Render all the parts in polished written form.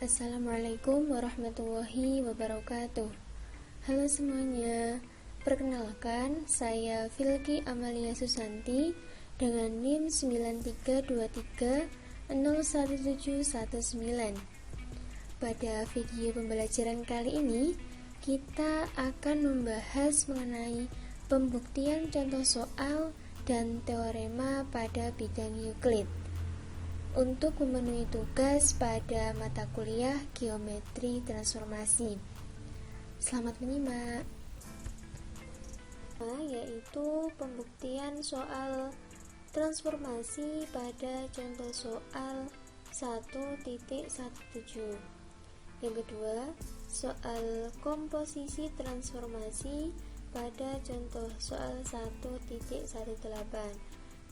Assalamualaikum warahmatullahi wabarakatuh. Halo semuanya, perkenalkan saya Filki Amalia Susanti dengan NIM 9323011719. Pada video pembelajaran kali ini, kita akan membahas mengenai pembuktian contoh soal dan teorema pada bidang Euclid untuk memenuhi tugas pada mata kuliah Geometri Transformasi. Selamat menyimak. Yaitu pembuktian soal transformasi pada contoh soal 1.17. Yang kedua, soal komposisi transformasi pada contoh soal 1.18.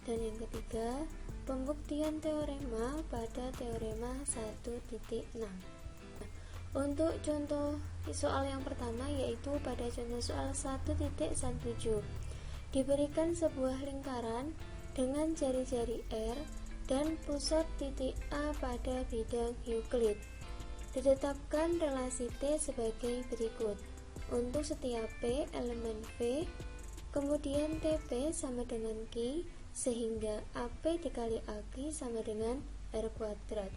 Dan yang ketiga, pembuktian teorema pada teorema 1.6. Untuk contoh soal yang pertama, yaitu pada contoh soal 1.17, diberikan sebuah lingkaran dengan jari-jari R dan pusat titik A pada bidang Euclid. Ditetapkan relasi T sebagai berikut. Untuk setiap P elemen V, kemudian TP sama dengan Q, sehingga AP dikali AQ sama dengan R kuadrat.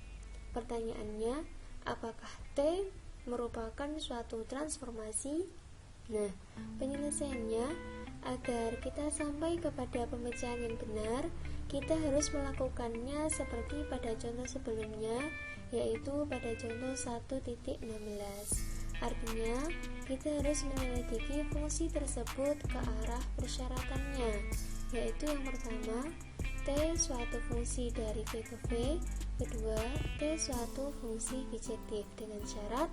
Pertanyaannya, apakah T merupakan suatu transformasi? Nah, penyelesaiannya, agar kita sampai kepada pemecahan yang benar, kita harus melakukannya seperti pada contoh sebelumnya, yaitu pada contoh 1.16. Artinya, kita harus menyelidiki fungsi tersebut ke arah persyaratannya, yaitu yang pertama, T suatu fungsi dari V ke V, kedua, T suatu fungsi bijektif dengan syarat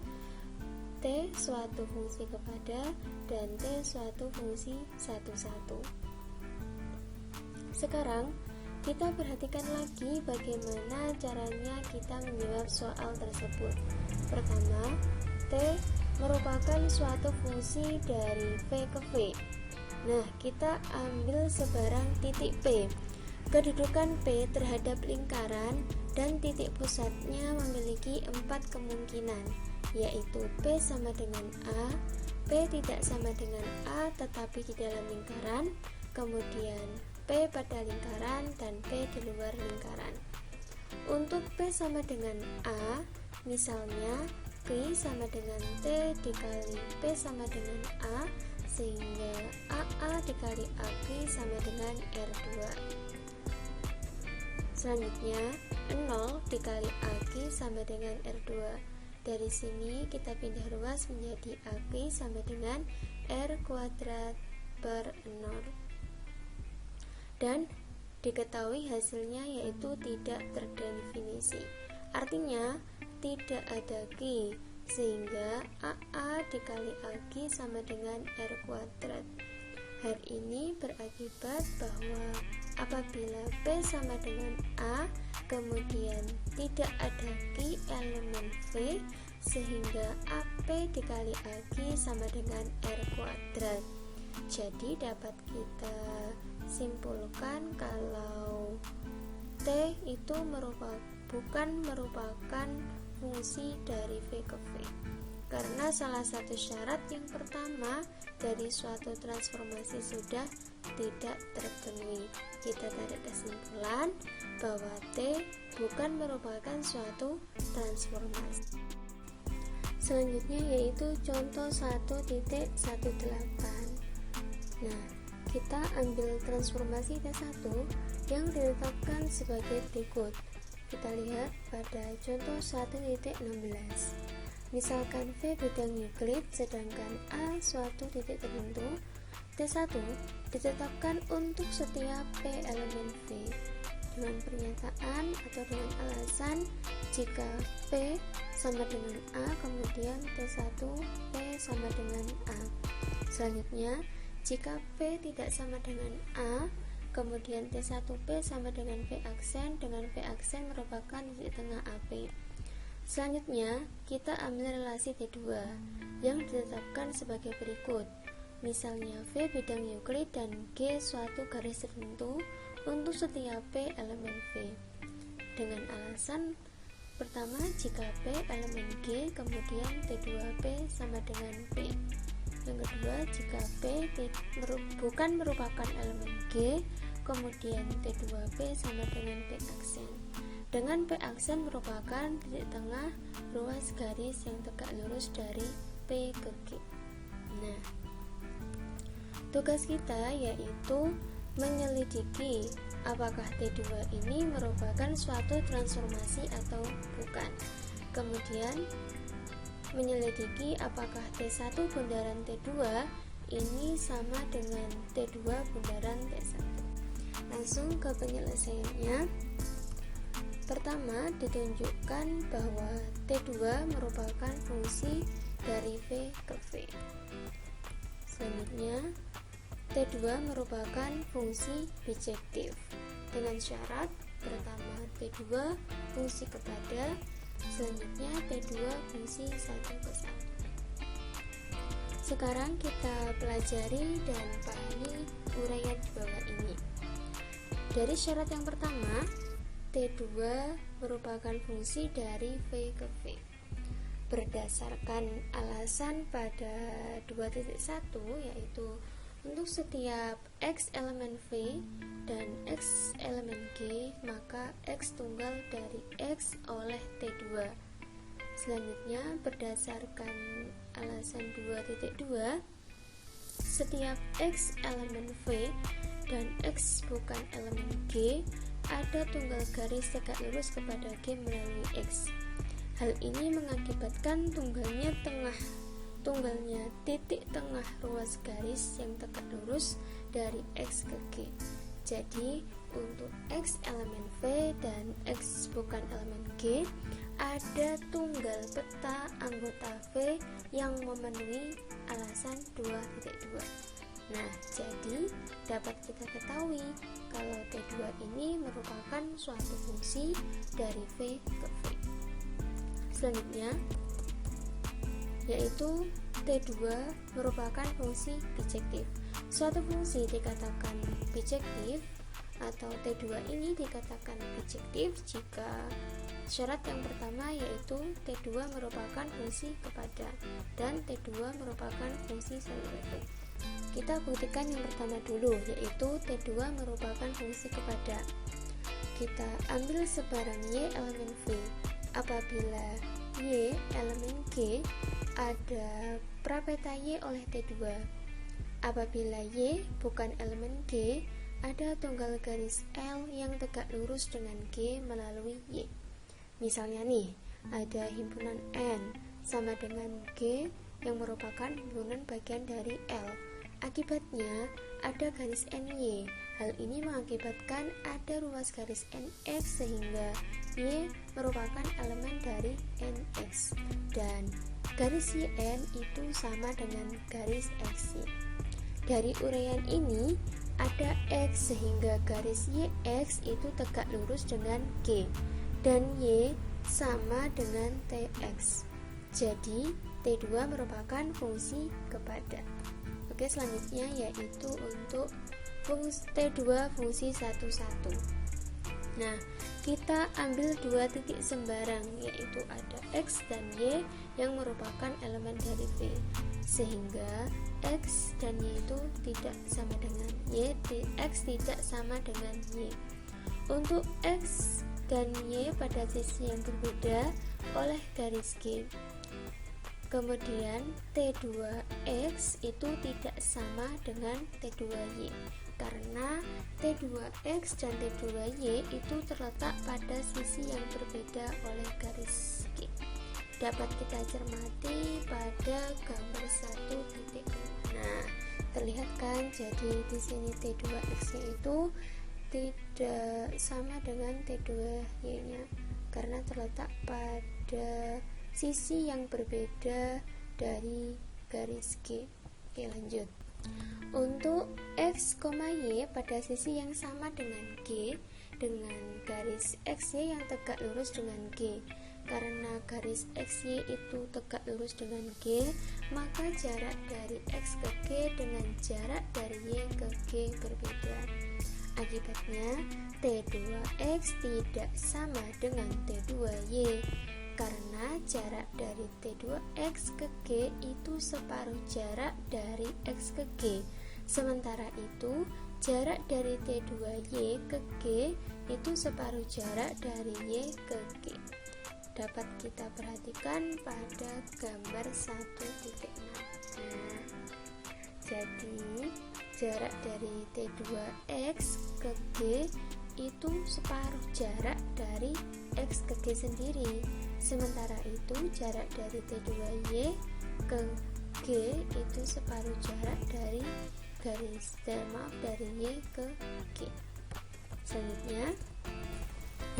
T suatu fungsi kepada dan T suatu fungsi satu-satu. Sekarang, kita perhatikan lagi bagaimana caranya kita menjawab soal tersebut. Pertama, T merupakan suatu fungsi dari V ke V. Nah, kita ambil sebarang titik P. Kedudukan P terhadap lingkaran dan titik pusatnya memiliki 4 kemungkinan, yaitu P sama dengan A, P tidak sama dengan A tetapi di dalam lingkaran, kemudian P pada lingkaran, dan P di luar lingkaran. Untuk P sama dengan A, misalnya Q sama dengan T dikali P sama dengan A, sehingga AA dikali AQ sama dengan R2. Selanjutnya, 0 dikali AQ sama dengan R2. Dari sini kita pindah ruas menjadi AQ sama dengan R kuadrat per 0. Dan diketahui hasilnya yaitu tidak terdefinisi. Artinya, tidak ada Q, sehingga AA dikali AQ sama dengan R kuadrat. Hal ini berakibat bahwa apabila P sama dengan A, kemudian tidak ada Q elemen V, sehingga AP dikali AQ sama dengan R kuadrat. Jadi dapat kita simpulkan kalau T itu bukan merupakan fungsi dari V ke V, karena salah satu syarat yang pertama dari suatu transformasi sudah tidak terpenuhi. Kita tarik kesimpulan bahwa T bukan merupakan suatu transformasi. Selanjutnya yaitu contoh 1.18. Nah, kita ambil transformasi T1 yang ditetapkan sebagai berikut. Kita lihat pada contoh 1.16. Misalkan V bidang Euclid sedangkan A suatu titik tertentu, T1 ditetapkan untuk setiap P elemen V dengan pernyataan atau dengan alasan jika P sama dengan A, kemudian T1 P sama dengan A. Selanjutnya, jika P tidak sama dengan A, kemudian T1P sama dengan P aksen, dengan P aksen merupakan titik tengah AP. Selanjutnya, kita ambil relasi T2 yang ditetapkan sebagai berikut. Misalnya V bidang Euclid dan G suatu garis tertentu untuk setiap P elemen V. Dengan alasan Pertama, jika P elemen G, kemudian T2P sama dengan P. Yang kedua, jika P bukan merupakan elemen G, kemudian T2P sama dengan P aksen. Dengan P aksen merupakan titik tengah ruas garis yang tegak lurus dari P ke G. Nah, tugas kita yaitu menyelidiki apakah T2 ini merupakan suatu transformasi atau bukan. Kemudian menyelidiki apakah T1 bundaran T2 ini sama dengan T2 bundaran T1. Langsung ke penyelesaiannya. Pertama, ditunjukkan bahwa T2 merupakan fungsi dari V ke V. Selanjutnya, T2 merupakan fungsi bijektif dengan syarat pertama T2 fungsi kepada, selanjutnya T2 fungsi 1 ke 1. Sekarang kita pelajari dan pahami uraian di bawah ini. Dari syarat yang pertama, T2 merupakan fungsi dari V ke V. Berdasarkan alasan pada 2.1 yaitu untuk setiap X elemen V dan X elemen G, maka X tunggal dari X oleh T2. Selanjutnya, berdasarkan alasan 2.2, setiap X elemen V dan X bukan elemen G, ada tunggal garis tegak lurus kepada G melalui X. Hal ini mengakibatkan tunggalnya titik tengah ruas garis yang tegak lurus dari X ke G. Jadi, untuk X elemen V dan X bukan elemen G, ada tunggal peta anggota V yang memenuhi alasan 2.2. Nah, jadi dapat kita ketahui kalau T2 ini merupakan suatu fungsi dari V ke V. Selanjutnya, yaitu T2 merupakan fungsi bijektif. Suatu fungsi dikatakan bijektif atau T2 ini dikatakan bijektif jika syarat yang pertama yaitu T2 merupakan fungsi kepada dan T2 merupakan fungsi satu. Kita buktikan yang pertama dulu, yaitu T2 merupakan fungsi kepada. Kita ambil sebarang Y elemen V. Apabila Y elemen G, ada prapeta Y oleh T2. Apabila Y bukan elemen G, ada tunggal garis L yang tegak lurus dengan G melalui Y. Misalnya nih, ada himpunan N sama dengan G yang merupakan himpunan bagian dari L. Akibatnya ada garis NY. Hal ini mengakibatkan ada ruas garis NX sehingga Y merupakan elemen dari NX dan garis YN itu sama dengan garis XY. Dari uraian ini ada X sehingga garis YX itu tegak lurus dengan G dan Y sama dengan TX. Jadi T2 merupakan fungsi kepada. Oke, selanjutnya yaitu untuk T2 fungsi 1, 1. Nah, kita ambil dua titik sembarang, yaitu ada X dan Y yang merupakan elemen dari V, sehingga X dan Y itu tidak sama dengan Y, X tidak sama dengan Y. Untuk X dan Y pada sisi yang berbeda oleh garis G. Kemudian T2X itu tidak sama dengan T2Y karena T2X dan T2Y itu terletak pada sisi yang berbeda oleh garis G. Dapat kita cermati pada gambar 1.5. Nah, terlihat kan, jadi di sini T2X-nya itu tidak sama dengan T2Y-nya karena terletak pada sisi yang berbeda dari garis G. Oke, lanjut. Untuk X, Y pada sisi yang sama dengan G dengan garis XY yang tegak lurus dengan G. Karena garis XY itu tegak lurus dengan G, maka jarak dari X ke G dengan jarak dari Y ke G berbeda. Akibatnya T2X tidak sama dengan T2Y karena jarak dari T2X ke G itu separuh jarak dari X ke G. Sementara itu jarak dari T2Y ke G itu separuh jarak dari Y ke G. Dapat kita perhatikan pada gambar 1.6. Nah, jadi jarak dari T2X ke G itu separuh jarak dari X ke G sendiri. Sementara itu jarak dari T2Y ke G itu separuh jarak dari dari Y ke G. Selanjutnya,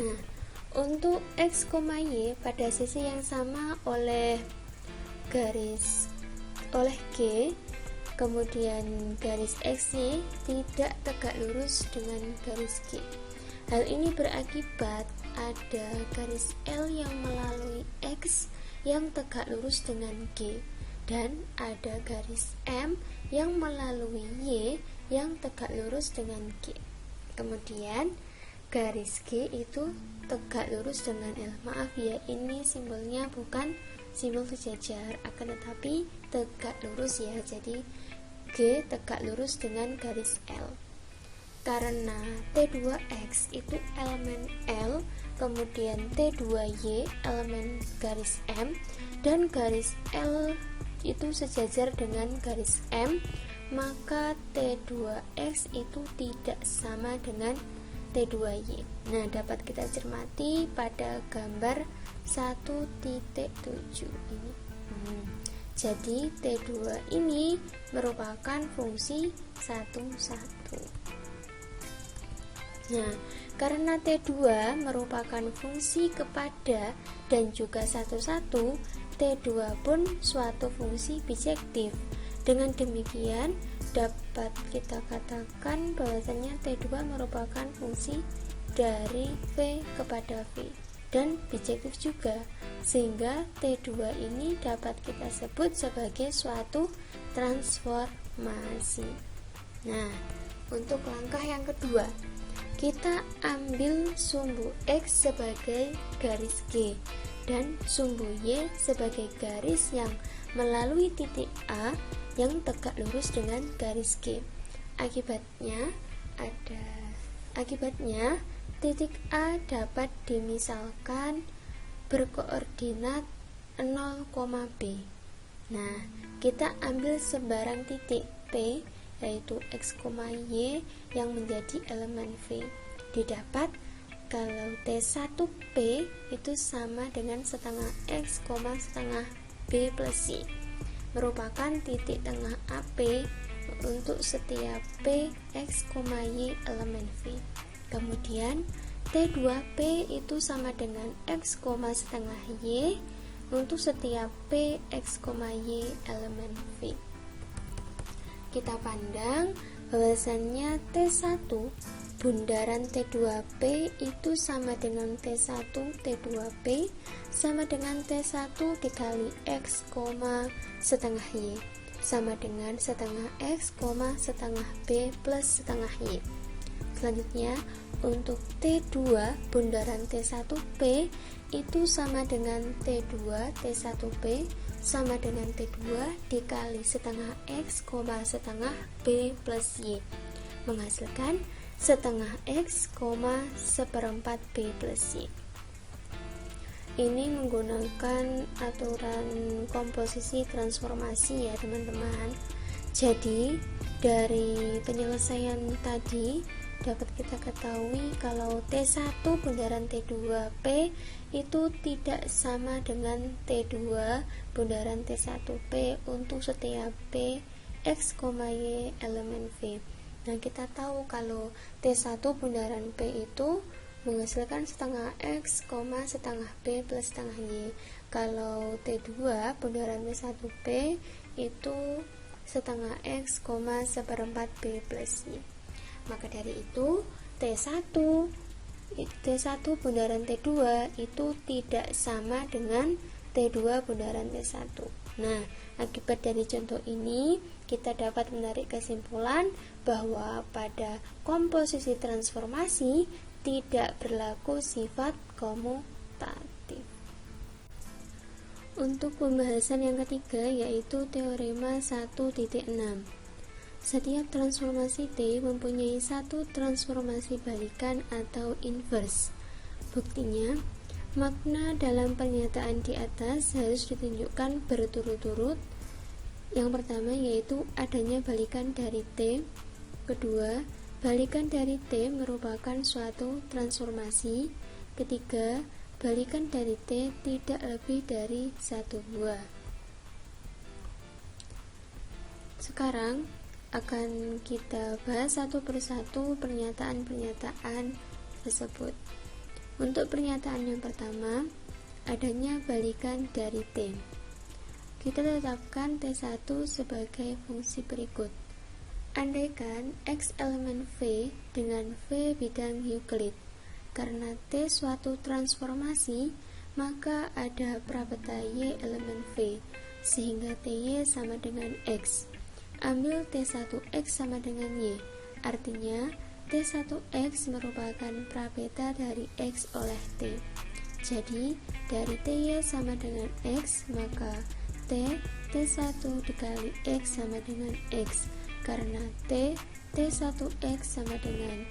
nah, untuk X, Y pada sisi yang sama oleh G, kemudian garis XY tidak tegak lurus dengan garis G. Hal ini berakibat ada garis L yang melalui X yang tegak lurus dengan G, dan ada garis M yang melalui Y yang tegak lurus dengan G. Kemudian garis G itu tegak lurus dengan L. Maaf ya, ini simbolnya bukan simbol sejajar, akan tetapi tegak lurus ya. Jadi G tegak lurus dengan garis L. Karena T2X itu elemen L, kemudian T2Y elemen garis M, dan garis L itu sejajar dengan garis M, maka T2X itu tidak sama dengan T2Y. Nah, dapat kita cermati pada gambar 1.7 ini. Jadi T2 ini merupakan fungsi 1,1. Nah, karena T2 merupakan fungsi kepada dan juga 1,1, T2 pun suatu fungsi bijektif. Dengan demikian, dapat kita katakan bahwasanya T2 merupakan fungsi dari V kepada V dan bijektif juga, sehingga T2 ini dapat kita sebut sebagai suatu transformasi. Nah, untuk langkah yang kedua, kita ambil sumbu X sebagai garis G dan sumbu Y sebagai garis yang melalui titik A yang tegak lurus dengan garis G. Akibatnya titik A dapat dimisalkan berkoordinat 0, B. Nah, kita ambil sebarang titik P yaitu X, Y yang menjadi elemen V. Didapat kalau T1P itu sama dengan setengah X, setengah B plus Y, merupakan titik tengah AP untuk setiap P, X, Y elemen V. Kemudian T2P itu sama dengan X, setengah Y untuk setiap P, X, Y elemen V. Kita pandang bahwasannya T1 bundaran T2P itu sama dengan T1 T2P sama dengan T1 dikali X, setengah Y sama dengan setengah X, setengah B plus setengah Y. Selanjutnya, untuk T2 bundaran T1P itu sama dengan T2 T1P sama dengan T2 dikali setengah X, setengah B plus Y, menghasilkan setengah X, seperempat B plus Y. Ini menggunakan aturan komposisi transformasi ya teman-teman. Jadi dari penyelesaian tadi dapat kita ketahui kalau T1 bundaran T2P itu tidak sama dengan T2 bundaran T1P untuk setiap P, X, Y elemen V. Nah, kita tahu kalau T1 bundaran P itu menghasilkan setengah X, setengah B plus setengah Y. Kalau T2 bundaran T1P itu setengah X, seperempat B plus Y. Maka dari itu T1 bundaran T2 itu tidak sama dengan T2 bundaran T1. Nah, akibat dari contoh ini, kita dapat menarik kesimpulan bahwa pada komposisi transformasi tidak berlaku sifat komutatif. Untuk pembahasan yang ketiga yaitu teorema 1.6. Setiap transformasi T mempunyai satu transformasi balikan atau inverse. Buktinya, makna dalam pernyataan di atas harus ditunjukkan berturut-turut. Yang pertama yaitu adanya balikan dari T. Kedua, balikan dari T merupakan suatu transformasi. Ketiga, balikan dari T tidak lebih dari satu buah. Sekarang akan kita bahas satu persatu pernyataan-pernyataan tersebut. Untuk pernyataan yang pertama, adanya balikan dari T. Kita tetapkan T1 sebagai fungsi berikut. Andaikan X elemen V dengan V bidang Euclid. Karena T suatu transformasi, maka ada prabeta Y elemen V, sehingga TY sama dengan X. Ambil T1X sama dengan Y, artinya T1X merupakan prabeta dari X oleh T. Jadi, dari TY sama dengan X, maka T1 dikali X sama dengan X. Karena T1X sama dengan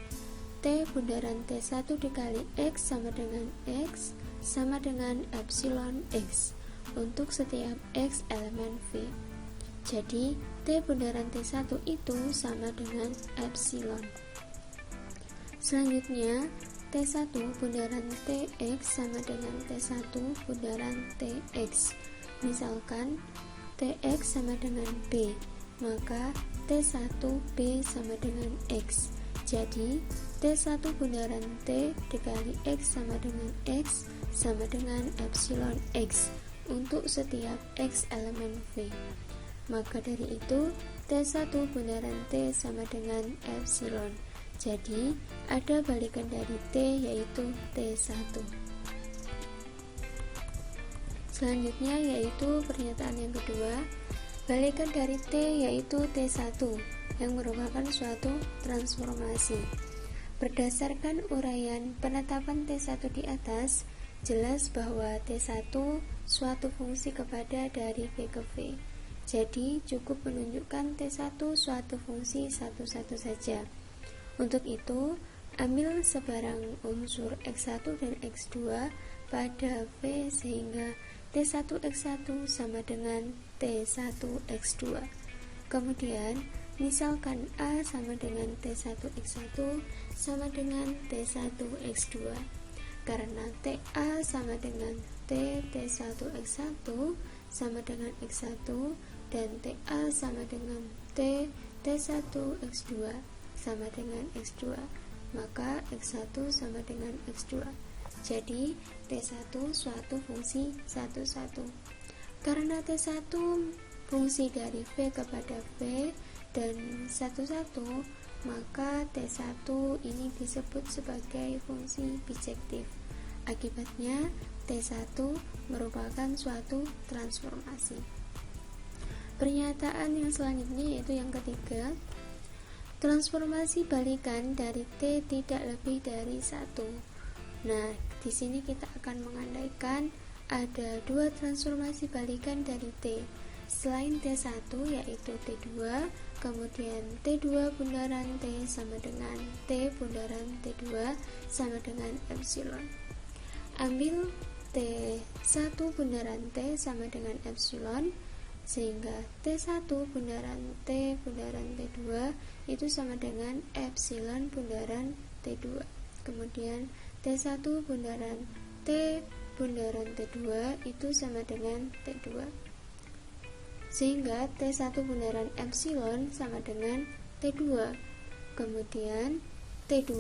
T bundaran T1 dikali X sama dengan X sama dengan epsilon X untuk setiap X elemen V. Jadi, T bundaran T1 itu sama dengan epsilon. Selanjutnya, T1 bundaran Tx sama dengan T1 bundaran Tx. Misalkan Tx sama dengan B, maka T1B sama dengan X. Jadi, T1 bundaran T dikali X sama dengan X sama dengan epsilon X untuk setiap X elemen V. Maka dari itu, T1 bundaran T sama dengan epsilon. Jadi, ada balikan dari T yaitu T1. Selanjutnya yaitu pernyataan yang kedua, balikan dari T yaitu T1 yang merupakan suatu transformasi. Berdasarkan uraian penetapan T1 di atas, jelas bahwa T1 suatu fungsi kepada dari V ke V. Jadi, cukup menunjukkan T1 suatu fungsi satu-satu saja. Untuk itu, ambil sebarang unsur X1 dan X2 pada V sehingga T1X1 sama dengan T1X2. Kemudian, misalkan A sama dengan T1X1 sama dengan T1X2. Karena TA sama dengan T1X1 sama dengan X1 dan TA sama dengan T1X2 sama dengan X2, maka X1 sama dengan X2. Jadi T1 suatu fungsi satu-satu. Karena T1 fungsi dari V kepada V dan satu-satu, maka T1 ini disebut sebagai fungsi bijektif. Akibatnya T1 merupakan suatu transformasi. Pernyataan yang selanjutnya yaitu yang ketiga, transformasi balikan dari T tidak lebih dari 1. Nah, di sini kita akan mengandaikan ada dua transformasi balikan dari T. Selain T1 yaitu T2, kemudian T2 bundaran T sama dengan T bundaran T2 sama dengan epsilon. Ambil T1 bundaran T sama dengan epsilon, sehingga T1 bundaran T bundaran T2 itu sama dengan epsilon bundaran T2. Kemudian T1 bundaran T bundaran T2 itu sama dengan T2. Sehingga T1 bundaran epsilon sama dengan T2. Kemudian T2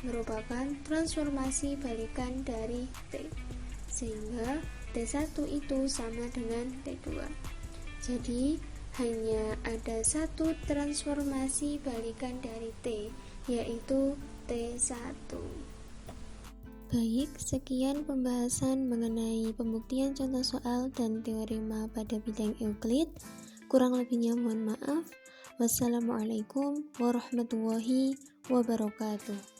merupakan transformasi balikan dari T. Sehingga T1 itu sama dengan T2. Jadi, hanya ada satu transformasi balikan dari T, yaitu T1. Baik, sekian pembahasan mengenai pembuktian contoh soal dan teorema pada bidang Euclid. Kurang lebihnya mohon maaf. Wassalamualaikum warahmatullahi wabarakatuh.